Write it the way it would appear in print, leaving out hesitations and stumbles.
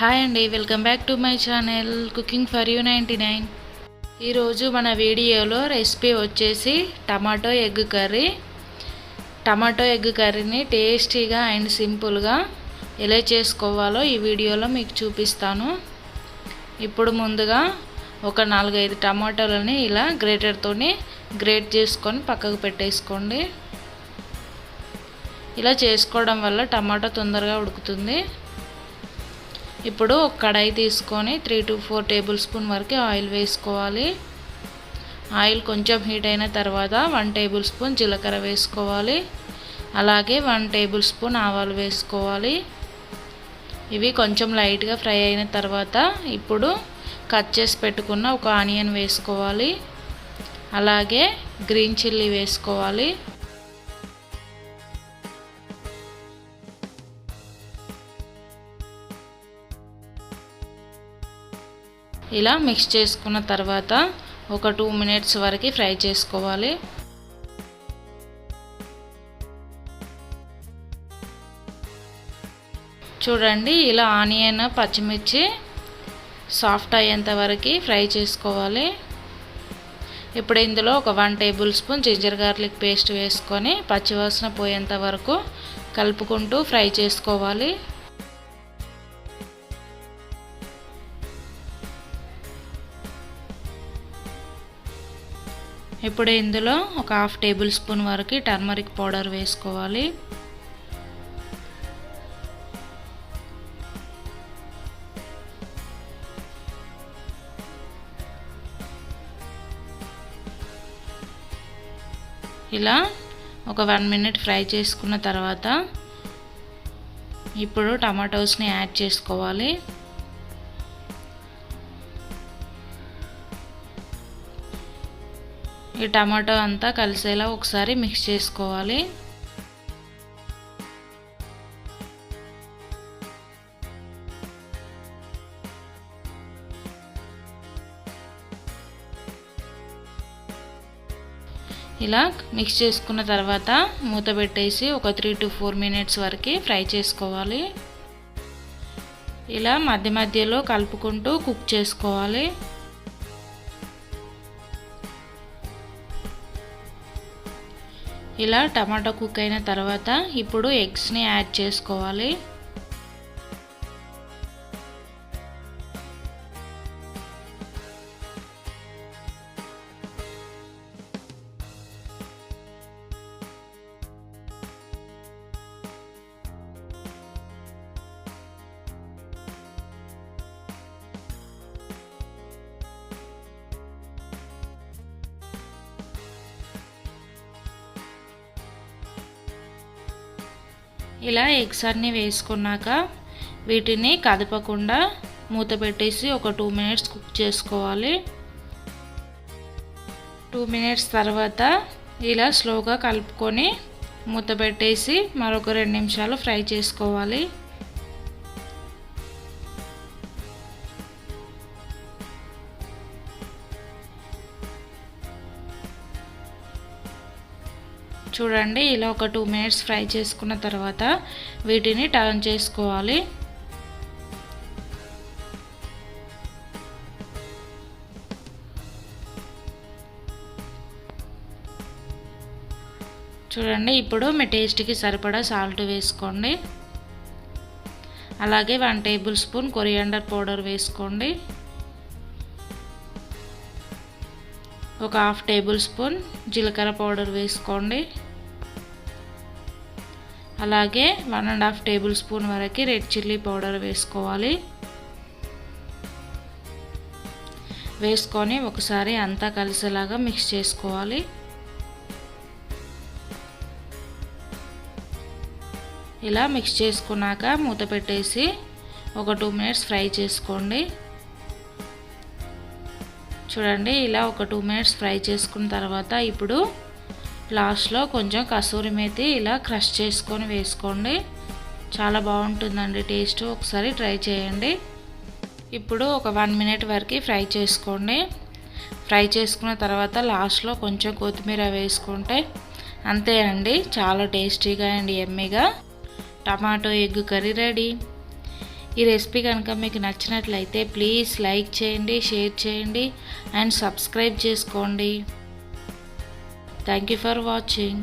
Hi అండి, welcome back to my channel cooking for you 99. ఈరోజు మన వీడియోలో రెసిపీ వచ్చేసి tomato egg curry. Tomato egg కర్రీని టేస్టీగా అండ్ సింపుల్గా ఎలా చేసుకోవాలో ఈ వీడియోలో మీకు చూపిస్తాను. ఇప్పుడు ముందుగా ఒక 4-5 టమాటోలని ఇలా గ్రేటర్తోని గ్రేట్ చేసుకొని పక్కకు పెట్టేసుకోండి. ఇలా చేసుకోవడం వల్ల టమాటో తొందరగా ఉడుకుతుంది. ఇప్పుడు ఒక కడాయి తీసుకొని 3 to 4 టేబుల్ స్పూన్ వరకు ఆయిల్ వేసుకోవాలి. ఆయిల్ కొంచెం హీట్ అయిన తర్వాత 1 టేబుల్ స్పూన్ జీలకర్ర వేసుకోవాలి. అలాగే 1 టేబుల్ స్పూన్ ఆవాలు వేసుకోవాలి. ఇవి కొంచెం లైట్గా ఫ్రై అయిన తర్వాత ఇప్పుడు కట్ చేసి పెట్టుకున్న ఒక ఆనియన్ వేసుకోవాలి. అలాగే గ్రీన్ చిల్లీ వేసుకోవాలి. ఇలా మిక్స్ చేసుకున్న తర్వాత ఒక 2 మినిట్స్ వరకు ఫ్రై చేసుకోవాలి. చూడండి, ఇలా ఆనియన్ పచ్చిమిర్చి సాఫ్ట్ అయ్యేంత వరకు ఫ్రై చేసుకోవాలి. ఇప్పుడు ఇందులో ఒక 1 table spoon ginger garlic paste వేసుకొని పచ్చివాసన పోయేంత వరకు కలుపుకుంటూ ఫ్రై చేసుకోవాలి. ఇప్పుడు ఇందులో ఒక 1/2 టేబుల్ స్పూన్ వరకు టర్మరిక్ పౌడర్ వేసుకోవాలి. ఇలా ఒక 1 మినిట్ ఫ్రై చేసుకున్న తర్వాత ఇప్పుడు టమాటోస్ని యాడ్ చేసుకోవాలి. ఈ టమాటో అంతా కలిసేలా ఒకసారి మిక్స్ చేసుకోవాలి. ఇలా మిక్స్ చేసుకున్న తర్వాత మూత పెట్టేసి ఒక 3 to 4 మినిట్స్ వరకు ఫ్రై చేసుకోవాలి. ఇలా మధ్య మధ్యలో కలుపుకుంటూ కుక్ చేసుకోవాలి. ఇలా టమాటో కుక్ అయిన తర్వాత ఇప్పుడు ఎగ్స్ని యాడ్ చేసుకోవాలి. ఇలా ఎగ్స్ అన్నీ వేసుకున్నాక వీటిని కదపకుండా మూత పెట్టేసి ఒక 2 మినిట్స్ కుక్ చేసుకోవాలి. 2 మినిట్స్ తర్వాత ఇలా స్లోగా కలుపుకొని మూత పెట్టేసి మరొక 2 నిమిషాలు ఫ్రై చేసుకోవాలి. చూడండి, ఇలా ఒక 2 మినిట్స్ ఫ్రై చేసుకున్న తర్వాత వీటిని టర్న్ చేసుకోవాలి. చూడండి, ఇప్పుడు మీ టేస్ట్కి సరిపడా సాల్ట్ వేసుకోండి. అలాగే 1 టేబుల్ స్పూన్ కొరియాండర్ పౌడర్ వేసుకోండి. ఒక 1/2 టేబుల్ స్పూన్ జీలకర్ర పౌడర్ వేసుకోండి. అలాగే 1.5 టేబుల్ స్పూన్ వరకు రెడ్ చిల్లీ పౌడర్ వేసుకోవాలి. వేసుకొని ఒకసారి అంతా కలిసేలాగా మిక్స్ చేసుకోవాలి. ఇలా మిక్స్ చేసుకున్నాక మూత పెట్టేసి ఒక 2 మినిట్స్ ఫ్రై చేసుకోండి. చూడండి, ఇలా ఒక 2 మినిట్స్ ఫ్రై చేసుకున్న తర్వాత ఇప్పుడు లాస్ట్లో కొంచెం కసూరి మేతి ఇలా క్రష్ చేసుకొని వేసుకోండి. చాలా బాగుంటుందండి టేస్ట్, ఒకసారి ట్రై చేయండి. ఇప్పుడు ఒక 1 మినిట్ వరకు ఫ్రై చేసుకోండి. ఫ్రై చేసుకున్న తర్వాత లాస్ట్లో కొంచెం కొత్తిమీర వేసుకుంటే అంతే అండి, చాలా టేస్టీగా అండ్ యమ్మీగా టమాటో ఎగ్ కర్రీ రెడీ. ఈ రెసిపీ కనుక మీకు నచ్చినట్లయితే ప్లీజ్ లైక్ చేయండి, షేర్ చేయండి అండ్ సబ్స్క్రైబ్ చేసుకోండి. Thank you for watching.